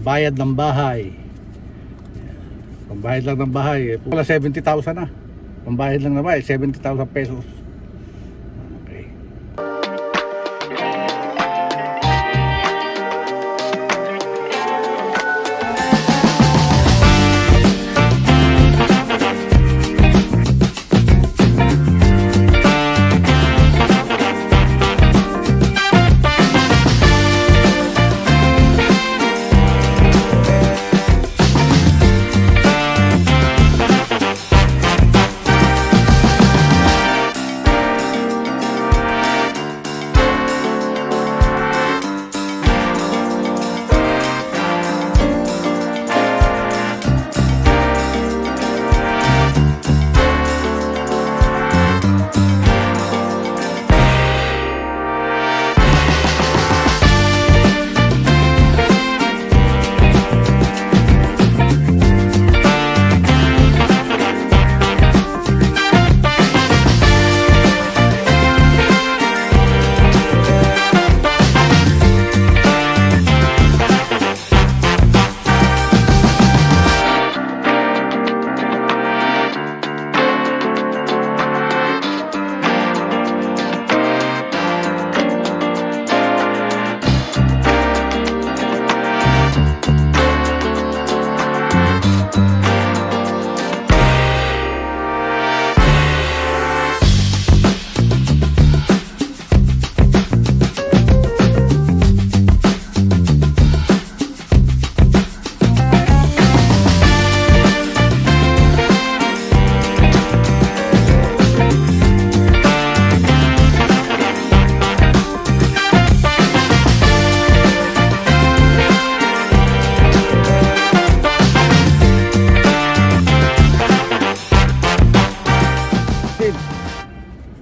bayad ng bahay. Pambayad lang ng bahay, wala 70,000 na. Pambayad lang ng bahay, 70,000 pesos. Okay.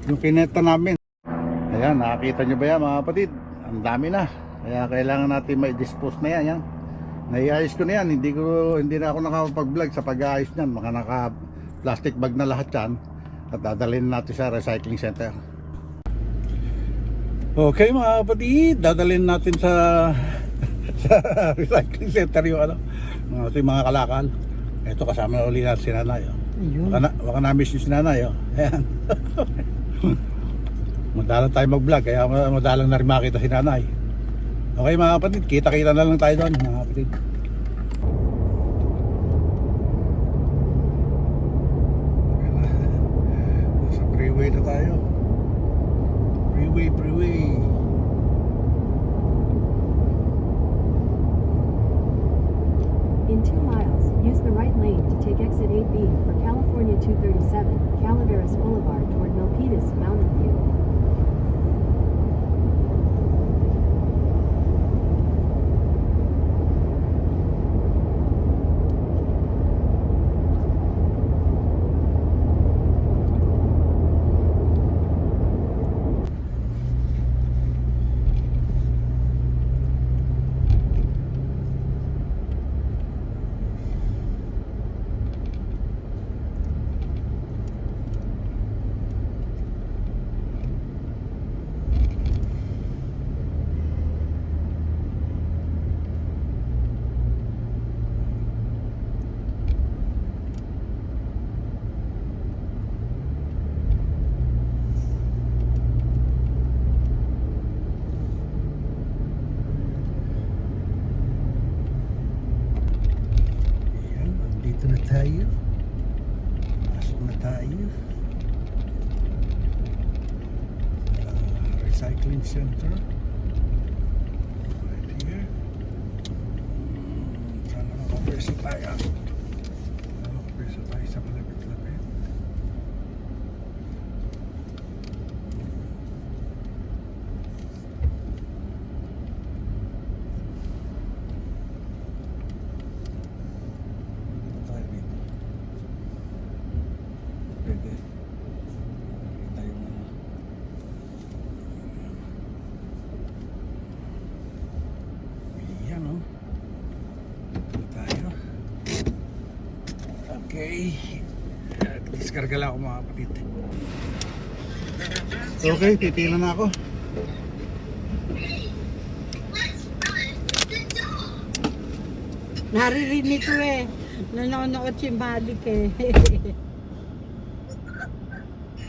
Yung kineta namin, ayan, nakakita nyo ba yan mga kapatid? Ang dami na, kaya kailangan natin may dispose na yan. Naiayos ko na yan, hindi na ako nakapag-vlog sa pag-aayos nyan. Mga naka plastic bag na lahat yan, at dadalhin natin sa recycling center. Okay mga kapatid, dadalhin natin sa recycling center yung mga kalakal. Ito, kasama na ulit natin si nanay. Baka na-miss yung si nanay. Ayan. Madalang tayo mag-vlog, kaya madalang na rin makita si nanay. Okay mga kapatid, kita-kita na lang tayo doon mga kapatid. Sa freeway na tayo. Freeway. In 2 miles, use the right lane to take exit 8B for California 237, Calaveras Boulevard toward Milpitas, Mountain View. Tayo, pasok na tayo. Recycling center right here. Sana makapreso tayo. Makapreso tayo sa malapit-lapit. Okay, diskarga lang ako mga kapatid. Okay, pipila na ako. Naririnig ko eh. Nanonood si Malik eh.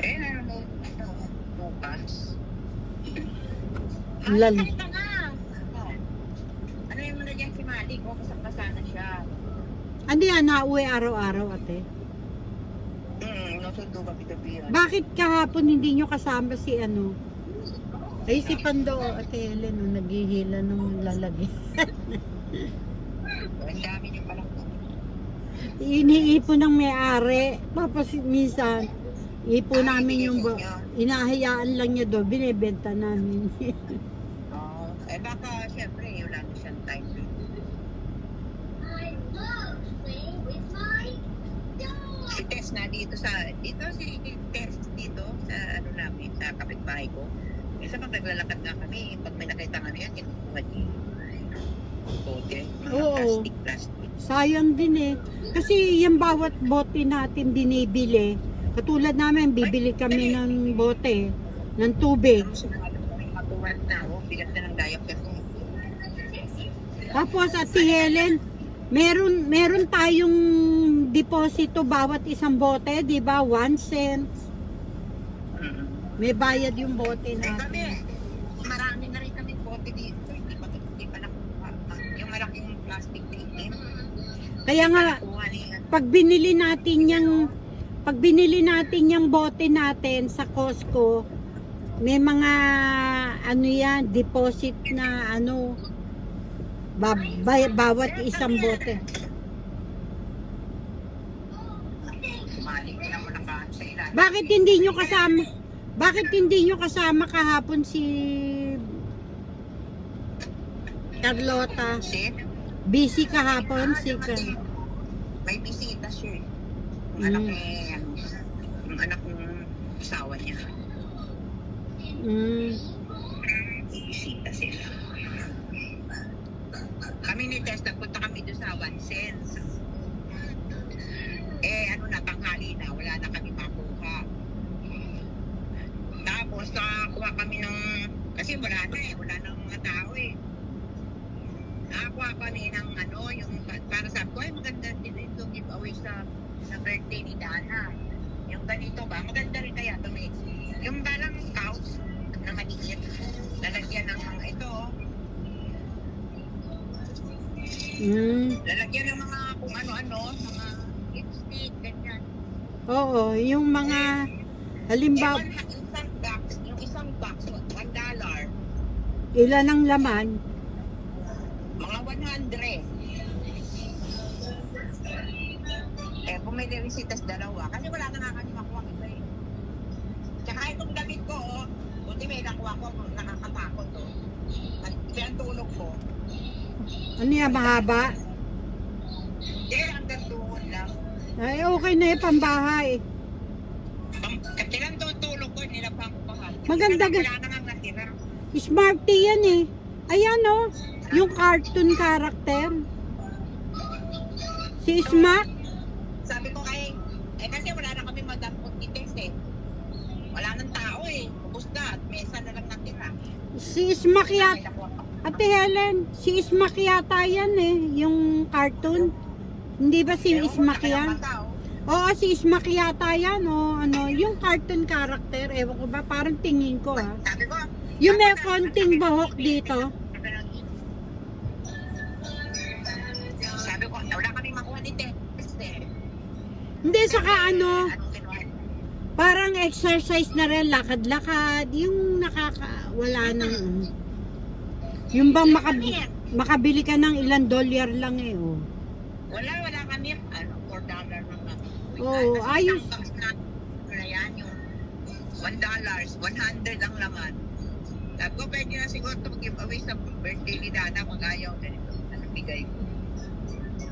Nanonood ito. Bukas. Lal. Halika na. Ano yung muna dyan si Malik? O, kasama na siya. Hindi yan, nauwi araw-araw ate. Nusundo ba pito-piyon? Bakit kahapon hindi nyo kasama si ano? Ay si Pando, ate Helen, no, naghihila ng lalagyan. Ang dami niyo palang Iniipon ng may-ari. Tapos minsan, ipon namin yung inahayaan lang niya doon, binibenta namin. Baka syempre, wala na siyang time. Si Tess na dito si Tess dito sa ano namin, sa kapitbahay ko. Minsan pag naglalakad nga kami, pag may nakita kami yan, kinukuha niya. Bote, mga Oo. plastic. Sayang din eh. Kasi yung bawat bote natin binibili, katulad namin, bibili kami ng bote, ng tubig. Ano sinalo ko yung matuwad na, bigat na ng diaper ko. Tapos Ate Helen, meron tayong deposito bawat isang bote, di ba? 1 cent. May bayad yung bote Kami, natin. marami na rin kami bote dito. Hindi pa nakuha. Yung malaking plastic tin. Kaya nga, Nakuha niya. pag binili natin yung bote natin sa Costco, may mga ano yan, deposit na ano, bawat isang bote. Sumali ko na mo nakaan sa ilalim. Bakit hindi nyo kasama kahapon si Carlota? Kasi, Busy kahapon si may bisita siya eh. Yung anak ng asawa niya. Bisita sila. Kami ni Tess, nagpunta kami doon sa 1 cents. Tanghali na, wala na kami makuha. Tapos, nakakuha kami ng, kasi wala na mga tao eh. Nakakuha kami ng yung, para sabi ko, ay maganda din ito, giveaway sa birthday ni Dana. Yung ganito ba, maganda rin kaya ito may, yung balang couch na maliit, lalagyan ng mga ito, lalagyan ng mga kung ano-ano, mga lipstick, ganyan. Oo, yung mga halimbawa, Yung isang box, $1. ilan ang laman? Mga 100. Bumili rin si Tess dalawa. Kasi wala na nga kami makuha ito eh. Tsaka itong damit ko, buti may nakuha ko, nakakatakot oh. Iba ang tulog ko. Ano yan, mahaba? Hanggang tuhod lang. Ay, okay na yung pambahay. Katilang tulog ko, nilapang ko pa. Maganda Wala na nga natira. Smarty yan eh. Ayan oh, yung cartoon character. Si Smack. Sabi ko kasi wala na kami madampot ni Tess eh. Wala nang tao eh. Ubus na at mesa na lang natira. Si Smack May yata. nakuha pa. Ate Helen, si Smack yata yan eh. Yung cartoon. Hindi ba si Ewan ko, Smack wala yan? pa tao. Oo, si Smack yata yan. O, ano, yung cartoon character. Ewan ko ba, parang tingin ko ah. Sabi ko, Yung may konting bahok dito. sabi ko, wala kami makuha ni Tess eh. Hindi, saka ano, Anong kinuha? parang exercise na rin, lakad-lakad. Yung wala nang, yung bang makabili ka ng ilang dolyar lang eh. Oh. Wala kami. $4 lang na. Oo, ayos. Na yan, yung $1, 100 ang laman. Sabi ko, pwede na siguro ito mag-giveaway sa birthday ni Dana pag ayaw ganito. Ano bigay ko?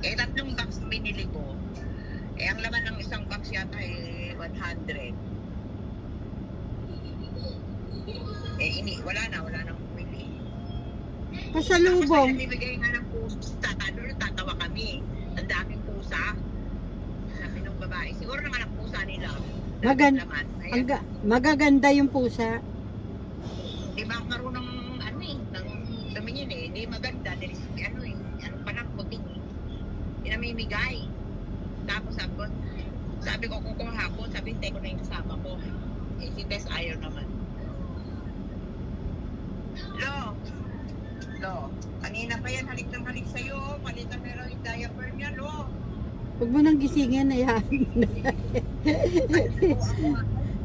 3 box binili ko. Ang laman ng isang box yata ay 100. Wala nang bumili. Pasalubong. Kasi bibigay nga ng pusa. Doon tatawa kami. Ang daming pusa. Sabi ng babae, siguro naman ang pusa nila. Laman. Ayan. Magaganda yung pusa. Di ba marunong ng tumingin eh. Di maganda. Ano pa lang puting eh. mamimigay. Tapos sabi ko kukuha ko, sabi hintay ko na yung kasama ko. Eh si Tess ayaw naman. Lo, kanina pa yan, halik ng halik sa'yo. Palitan mo yung diaper niya, Lo. Huwag mo nang gisingin na yan.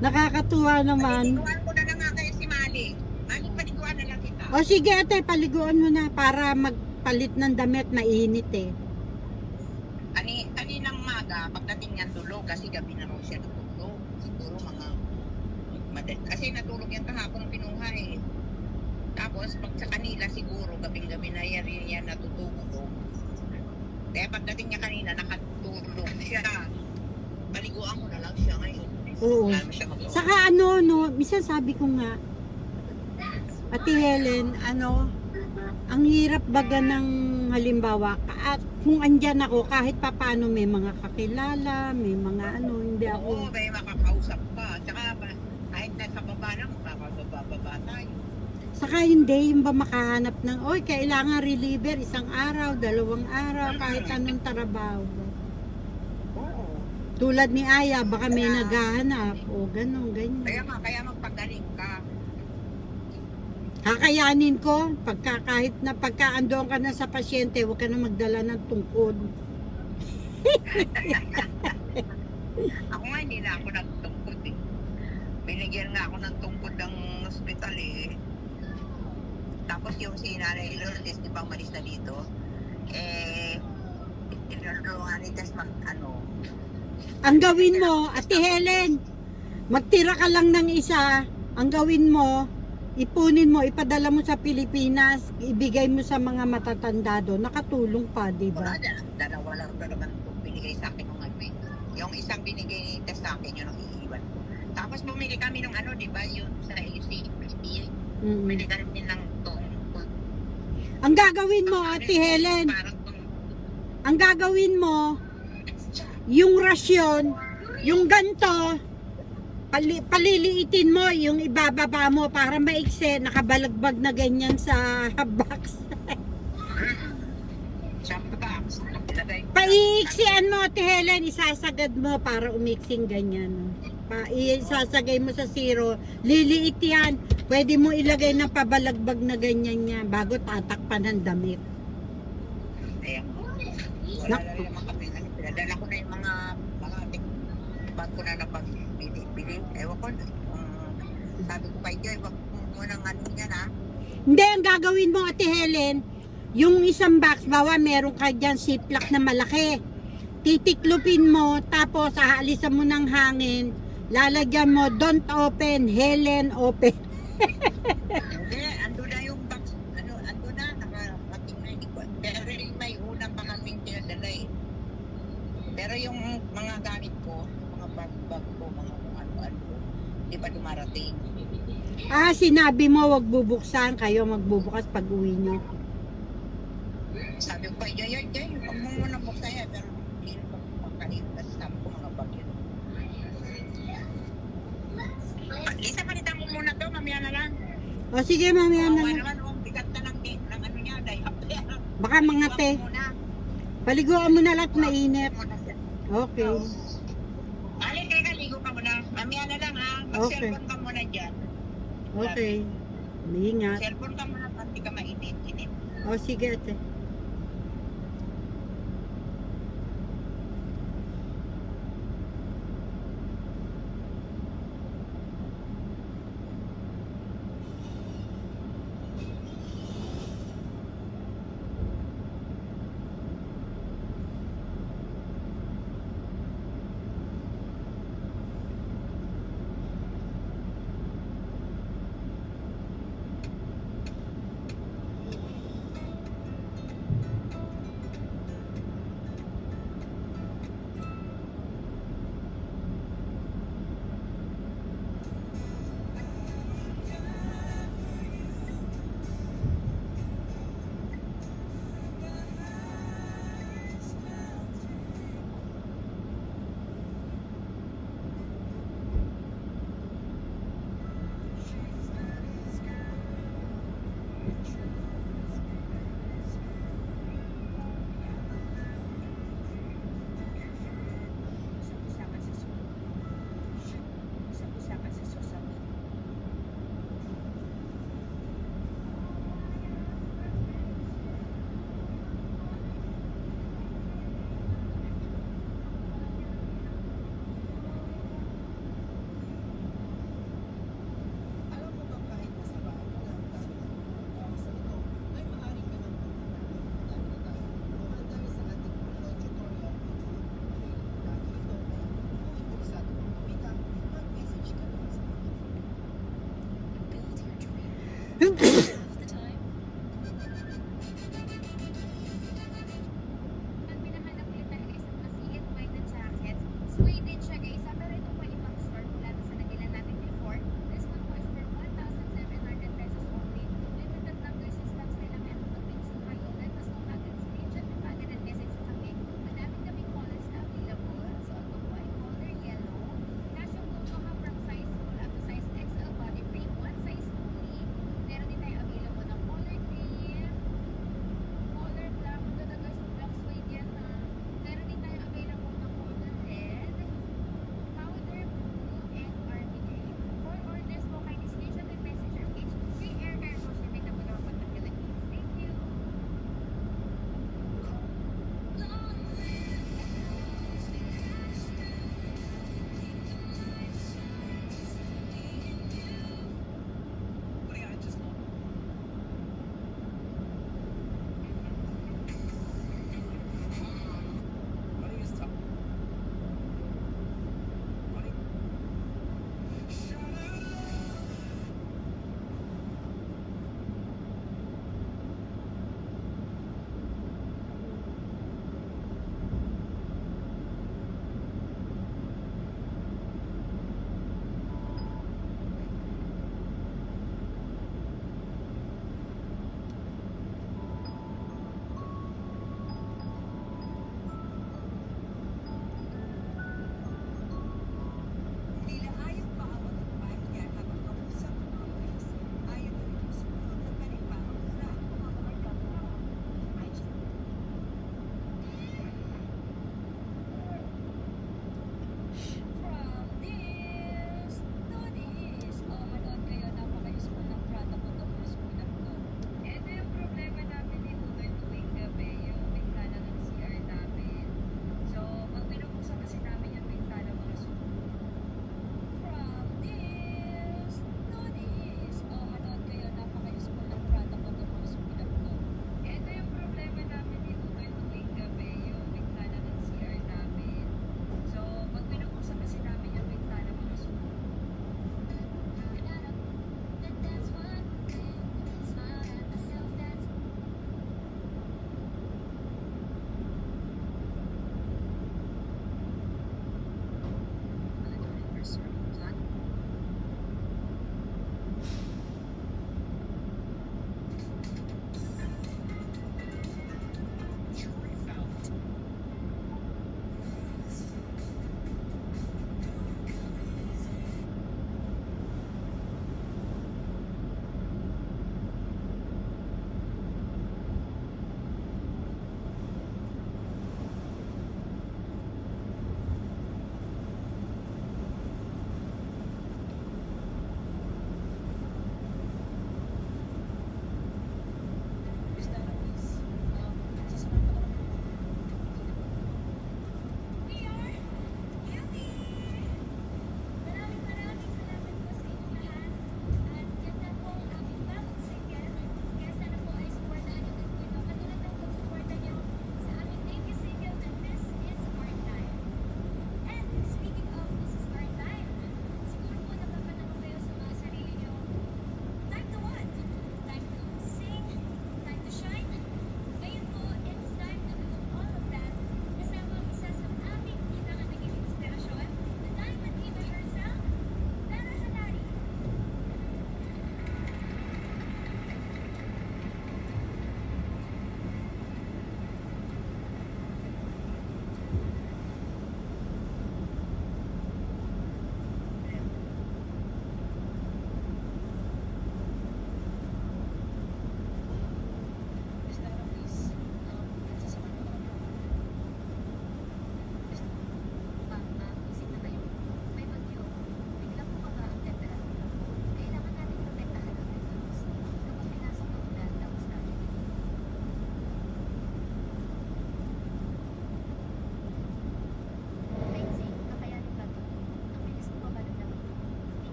Nakakatuwa naman. Paliguan ko na lang nga kayo si Mali. Mali, paliguan na lang kita. O sige ate, paliguan mo na para magpalit ng damit, mainit eh. Kaninang maga, pagdating niyan tulog, kasi gabi na raw siya natulog. Siguro kasi natulog yan kahapon ng pinuha eh. Tapos pag sa kanila siguro, gabing-gabi na yan natutulog. Kaya pagdating niya kanina, nakatulog siya. Paliguan ko na lang siya ngayon. Oo. Wala na siya magawa. Saka minsan sabi ko nga, Ate Helen, ang hirap baga ng halimbawa, at kung andyan ako, kahit papano may mga kakilala, may mga hindi ako. Oo, may makakausap pa. Tsaka kahit nasa baba na, makakababa tayo. Saka hindi, yung ba makahanap ng, kailangan reliever, 1 araw, 2 araw, kahit anong trabaho. Oo. Tulad ni Aya, baka may naghahanap, o ganun, ganyan. Kaya magpagaling ka. Kakayanin ko, kahit na pagkaandoon ka na sa pasyente, huwag ka na magdala ng tungkod. Ako nga, hindi na ako nagtungkod eh. Binigyan nga ako ng tungkod ng hospital eh. Tapos yung si Nanay Lourdes, di ba umalis na dito? Tinulungan ni Tess Ang gawin mo, Ate Helen, magtira ka lang ng isa, ang gawin mo, ipunin mo, ipadala mo sa Pilipinas, ibigay mo sa mga matatanda doon, nakatulong pa, di ba? Dalawa lang naman binigay sa akin ng yung isang binigay ni Tess sa akin, yung iiwan ko. Tapos bumili kami ng di ba, yung sa AC, bumili kami ng tungkod. Ang gagawin mo, Ate Helen, ang gagawin mo, yung rasyon, yung ganto, paliliitin mo, yung ibababa mo para maikse, nakabalagbag na ganyan sa box. Sa box, Paiiksian mo, Ate Helen, isasagad mo para umiksing ganyan. Isasagay mo sa zero, liliit yan. Pwede mo ilagay na pabalagbag na ganyan niya bago tatakpan ng damit. Ayan. Wala na naman kami. Pinadala ko na yung mga bag ko na napag-bili. Ewan ko. Sabi ko kay Joy, wag mo munang yan ha. Hindi, ang gagawin mo, Ate Helen, yung isang box, bawa meron ka dyan ziplock na malaki. Titiklopin mo, tapos aalisan mo ng hangin, lalagyan mo, don't open, Helen, open. Hindi, ando na yung box. Ando na, nakarating na. Pero may unang mga kaming pinadala eh. Pero yung mga gamit ko, mga bag ko, mga kung ano-ano, hindi pa dumarating. Sinabi mo, wag bubuksan, kayo magbubukas pag uwi nyo. Sabi ko kay Joy, huwag mo muna buksan yan. Pero hindi pa pagkalit. Kasi sabi ko mga bag yun. Lisa, palitan mo muna to, mamaya na lang. O sige, mamaya na lang. Naman, bigat na ng ano niya, diaper. Baka mga te. Paliguan mo na lahat, mainit. Okay. Ali, teka, ligo ka muna. Mamaya na lang ha. Mag-cellphone ka muna dyan. Okay. Ingat. Cellphone ka muna, pati ka mainit-init. O sige, ate. Ang pinahanap ulit talaga is mga CNY na jackets. Suede din siya guys. Pero ito po ibang store mula sa nabilan natin before. This one was for 1,700 pesos only. Limited lang guys yung stocks nila. Meron pag-mix na kayo. Let us know agad. Screenshot yung agad at message sa kami. Madami kaming colors na available. So ito po ay color yellow. Casio Pluto ha from size small up to size XL body frame. One size only. Meron din tayo available ng color green. Color black, maganda guys, yung black suede yan ha. Meron din tayo available ng color red.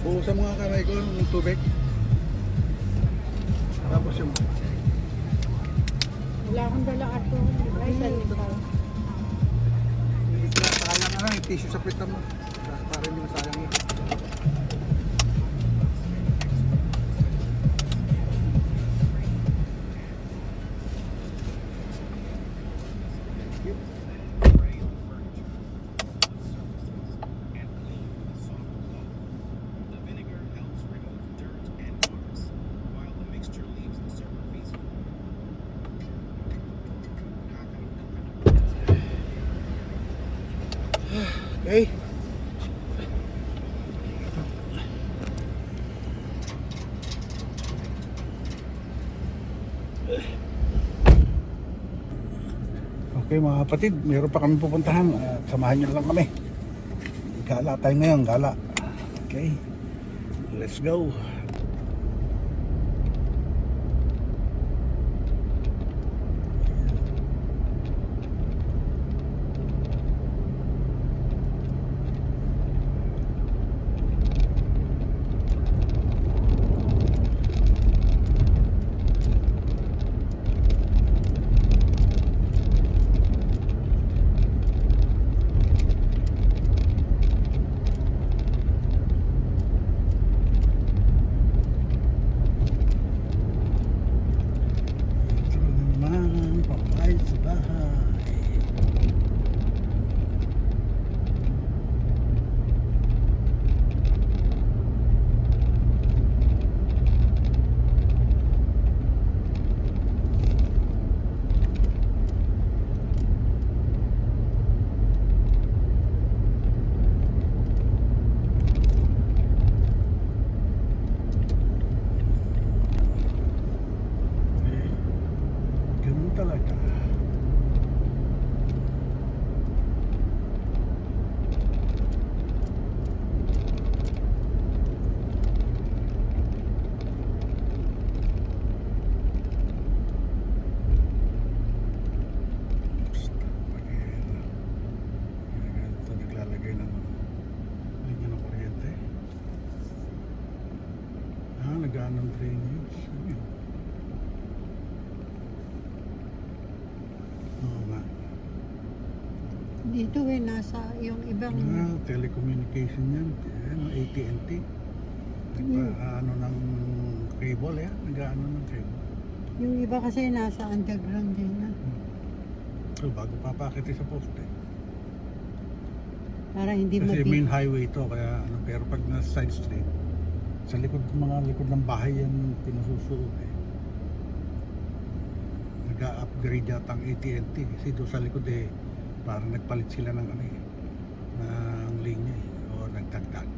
Buhusan mga kamay ko ng tubig. Tapos yung Wala akong dala ato. Ay, sanitaw. sayang na yung tissue sa pita mo. Para hindi masayang yun. The vinegar helps remove dirt and marks, while the mixture leaves the surface Okay. Okay mga kapatid, meron pa kami pupuntahan. Samahan nyo lang kami. Gala tayo ngayon, gala. Okay. Let's go. Ito naman, papay sa bahay. Ganun talaga. Ganito naglalagay ng linya ng kuryente. Nagaan ng drainage. Ano yun? Oo nga. Dito nasa yung ibang... Telecommunication yan. AT&T. Nagpa-ano ng cable yan. Nag-ano ng cable. Yung iba kasi nasa underground din na. So bago papakit sa poste. Para hindi Kasi main mabi. highway to. Kaya ano, pero pag nasa side street, sa likod, mga likod ng bahay yan pinasusuot eh. Nag-upgrade yata ang AT&T. Kasi doon sa likod eh, parang nagpalit sila ng ano eh, ng linya eh. O nagdagdag.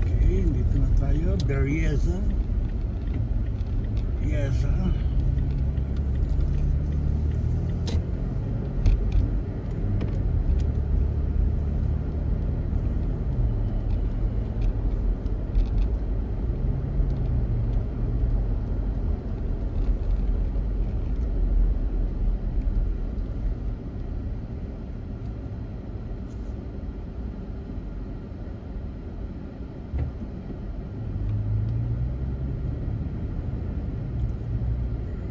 Okay, dito na tayo. Berryessa. Berryessa.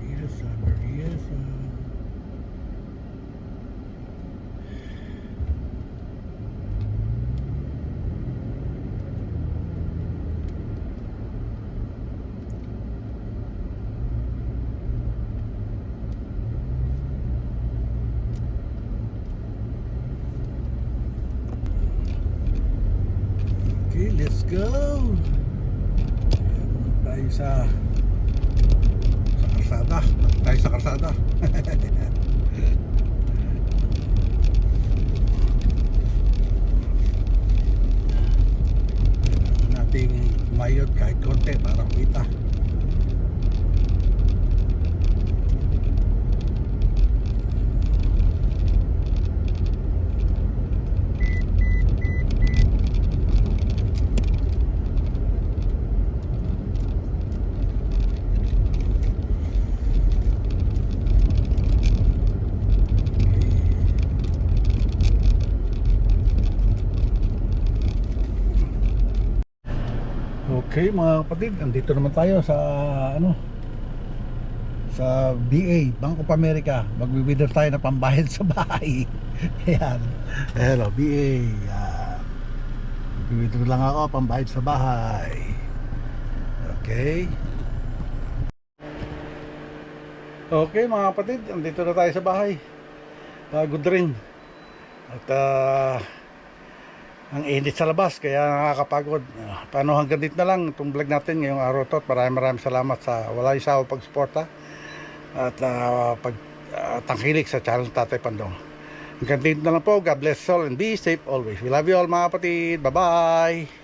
Berryessa, Berryessa. Okay, let's go. Tayo sa karsada. Tayo sa karsada. Nating mayod kahit konti para kita. Okay. Okay mga kapatid, andito naman tayo sa sa BA, Bank of America. Magwi-withdraw tayo na pambayad sa bahay. Ayan. Hello, BA. Ayan. Magwi-withdraw lang ako, pambayad sa bahay. Okay. Okay mga kapatid, andito na tayo sa bahay. Pagod rin. At ang init sa labas kaya nakakapagod. Paano hanggang dito na lang itong vlog natin ngayong araw to. Maraming salamat sa wala isaw pagsuporta at tangkilik sa channel Tatay Pandong. Hanggang dito na lang po. God bless all and be safe always. We love you all mga kapatid. Bye bye.